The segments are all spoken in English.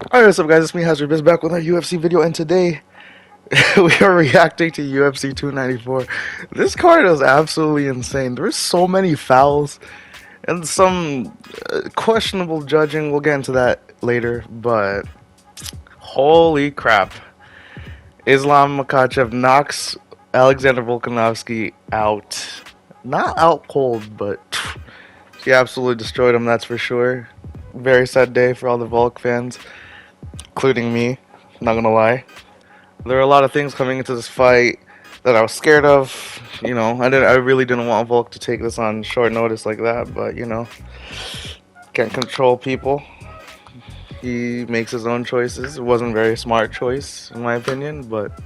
Alright, what's up guys, it's me Hazard back with our UFC video, and today we are reacting to UFC 294. This card is absolutely insane. There's so many fouls and some questionable judging. We'll get into that later, but holy crap. Islam Makhachev knocks Alexander Volkanovski out. Not out cold, but he absolutely destroyed him, that's for sure. Very sad day for all the Volk fans, including me, not gonna lie. There were a lot of things coming into this fight that I was scared of. I really didn't want Volk to take this on short notice like that, but can't control people. He makes his own choices. It wasn't a very smart choice, in my opinion, but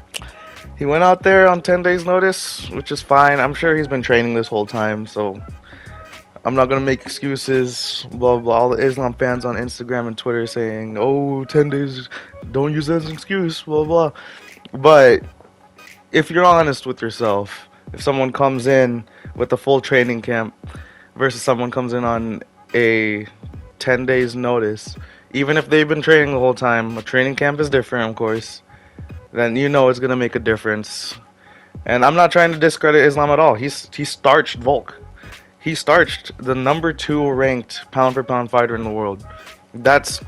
he went out there on 10 days notice, which is fine. I'm sure he's been training this whole time, so I'm not gonna make excuses, blah blah. All the Islam fans on Instagram and Twitter saying, "Oh, 10 days, don't use that as an excuse," blah blah. But if you're honest with yourself, if someone comes in with a full training camp versus someone comes in on a 10 days notice, even if they've been training the whole time, a training camp is different, of course, then it's gonna make a difference. And I'm not trying to discredit Islam at all. He starched Volk. He starched the #2 ranked pound-for-pound fighter in the world. That's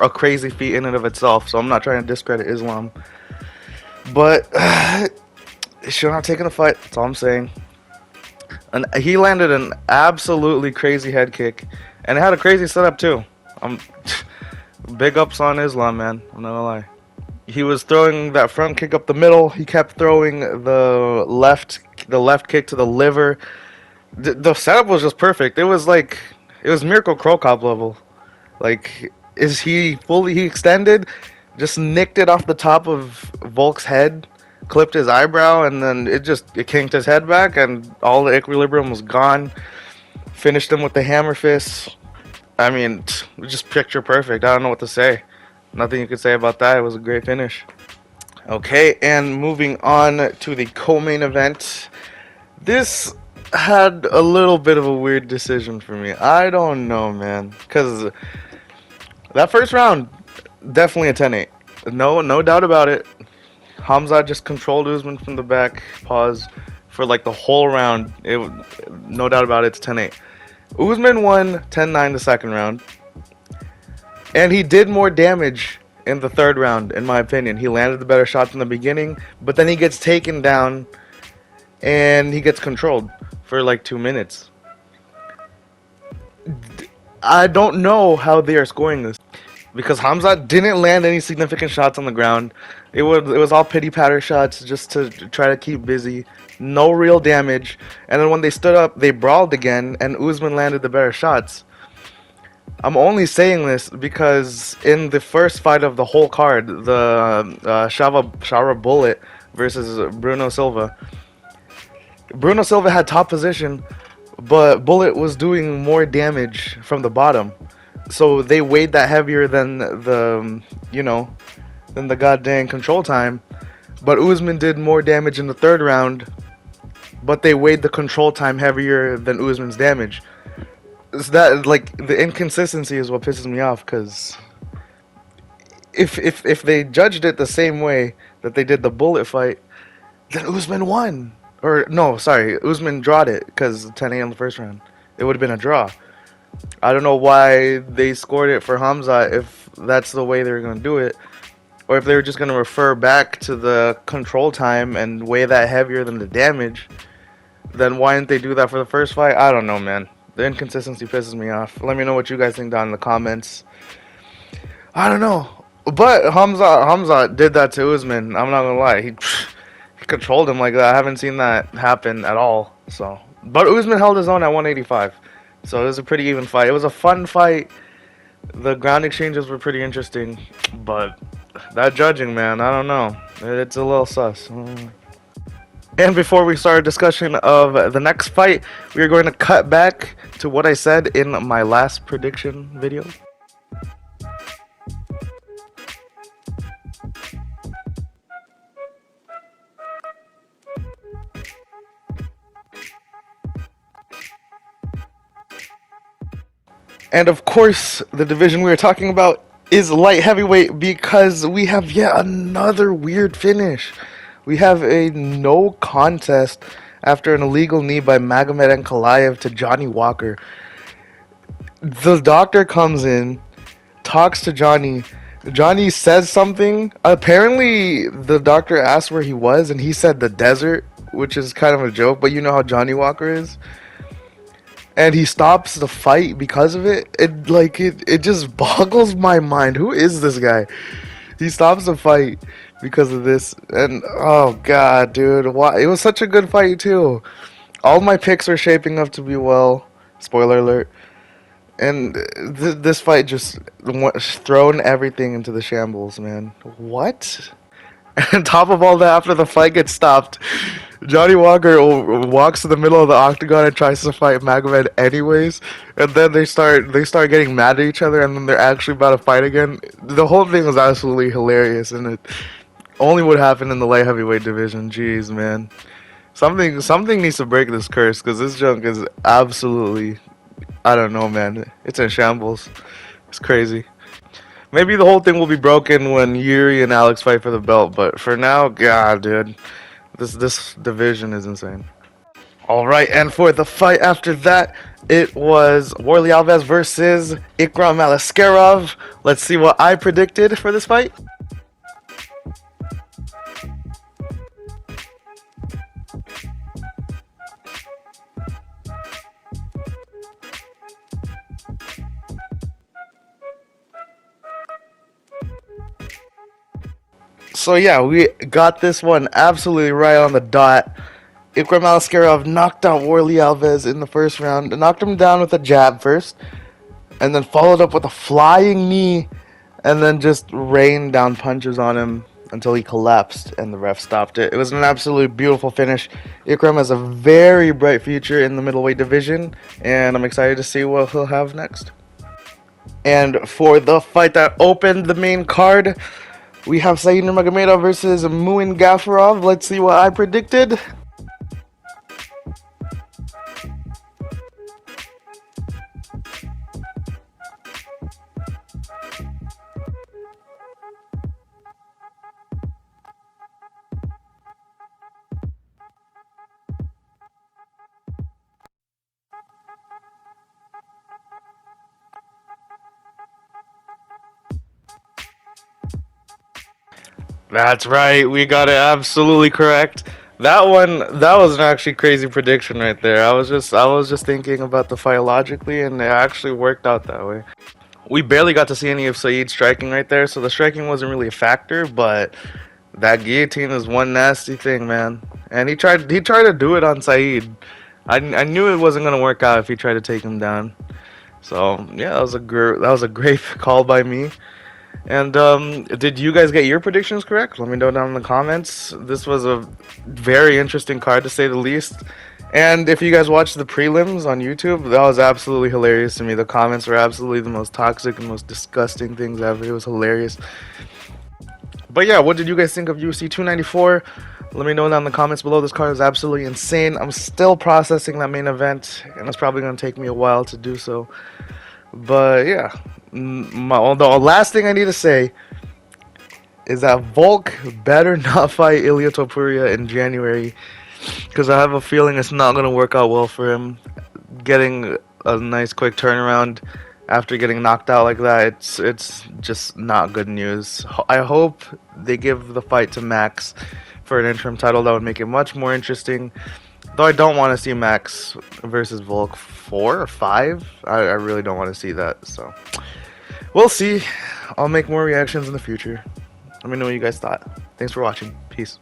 a crazy feat in and of itself, so I'm not trying to discredit Islam. But he should not have taken the fight, that's all I'm saying. And he landed an absolutely crazy head kick, and it had a crazy setup too. Big ups on Islam, man, I'm not gonna lie. He was throwing that front kick up the middle. He kept throwing the left kick to the liver. The setup was just perfect. It was Miracle Crow Cop level. Like, he extended, just nicked it off the top of Volk's head, clipped his eyebrow, and then it kinked his head back, and all the equilibrium was gone. Finished him with the hammer fist. I mean, just picture perfect. I don't know what to say. Nothing you could say about that. It was a great finish. Okay, and moving on to the co-main event. This had a little bit of a weird decision for me. I don't know, man, because that first round, definitely a 10-8. No doubt about it. Khamzat just controlled Usman from the back, pause, for like the whole round. No doubt about it, it's 10-8. Usman won 10-9 the second round, and he did more damage in the third round, in my opinion. He landed the better shots in the beginning, but then he gets taken down, and he gets controlled for like 2 minutes. I don't know how they are scoring this, because Khamzat didn't land any significant shots on the ground. It was all pity patter shots just to try to keep busy. No real damage. And then when they stood up, they brawled again, and Usman landed the better shots. I'm only saying this because in the first fight of the whole card, the Shara Bullet versus Bruno Silva, Bruno Silva had top position, but Bullet was doing more damage from the bottom. So they weighed that heavier than the goddamn control time. But Usman did more damage in the third round, but they weighed the control time heavier than Usman's damage. So that, like, the inconsistency is what pisses me off, because if they judged it the same way that they did the Bullet fight, then Usman won. Or no, sorry, Usman drawed it because 10-8 in the first round. It would have been a draw. I don't know why they scored it for Khamzat if that's the way they were going to do it, or if they were just going to refer back to the control time and weigh that heavier than the damage. Then why didn't they do that for the first fight? I don't know, man. The inconsistency pisses me off. Let me know what you guys think down in the comments. I don't know, but Khamzat did that to Usman. I'm not gonna lie. He controlled him like that. I haven't seen that happen at all. So, but Usman held his own at 185. So it was a pretty even fight. It was a fun fight. The ground exchanges were pretty interesting, but that judging, man, I don't know. It's a little sus. And before we start a discussion of the next fight, we are going to cut back to what I said in my last prediction video. And of course, the division we were talking about is light heavyweight because we have yet another weird finish. We have a no contest after an illegal knee by Magomed Ankalaev to Johnny Walker. The doctor comes in, talks to Johnny. Johnny says something. Apparently, the doctor asked where he was, and he said the desert, which is kind of a joke, but you know how Johnny Walker is. And he stops the fight because of it. It just boggles my mind. Who is this guy? He stops the fight because of this, and oh god, dude, why? It was such a good fight too. All my picks are shaping up to be well. Spoiler alert. And this fight just thrown everything into the shambles, man. What? And on top of all that, after the fight gets stopped, Johnny Walker walks to the middle of the octagon and tries to fight Magomed anyways. And then they start getting mad at each other, and then they're actually about to fight again. The whole thing was absolutely hilarious, and it only would happen in the light heavyweight division. Jeez, man. Something needs to break this curse, because this junk is absolutely, I don't know, man. It's in shambles. It's crazy. Maybe the whole thing will be broken when Yuri and Alex fight for the belt, but for now, god, dude, this division is insane. All right, and for the fight after that, it was Warlley Alves versus Ikram Aliskerov. Let's see what I predicted for this fight. So yeah, we got this one absolutely right on the dot. Ikram Aliskerov knocked out Warlley Alves in the first round. Knocked him down with a jab first, and then followed up with a flying knee, and then just rained down punches on him until he collapsed, and the ref stopped it. It was an absolutely beautiful finish. Ikram has a very bright future in the middleweight division, and I'm excited to see what he'll have next. And for the fight that opened the main card, we have Saeed Nurmagomedov versus Muin Gafurov. Let's see what I predicted. That's right, we got it absolutely correct. That was an actually crazy prediction right there. I was just thinking about the fight logically, and it actually worked out that way. We barely got to see any of Saeed striking right there, so the striking wasn't really a factor, but that guillotine is one nasty thing, man. And he tried to do it on Saeed. I knew it wasn't gonna work out if he tried to take him down. So yeah, that was a great call by me. And did you guys get your predictions correct? Let me know down in the comments. This was a very interesting card, to say the least. And if you guys watched the prelims on YouTube, that was absolutely hilarious to me. The comments were absolutely the most toxic and most disgusting things ever. It was hilarious. But yeah, what did you guys think of UFC 294? Let me know down in the comments below. This card is absolutely insane. I'm still processing that main event, and it's probably going to take me a while to do so. But yeah, the last thing I need to say is that Volk better not fight Ilia Topuria in January, because I have a feeling it's not going to work out well for him. Getting a nice quick turnaround after getting knocked out like that, it's just not good news. I hope they give the fight to Max for an interim title. That would make it much more interesting. Though I don't want to see Max versus Volk 4 or 5. I really don't want to see that. So we'll see. I'll make more reactions in the future. Let me know what you guys thought. Thanks for watching. Peace.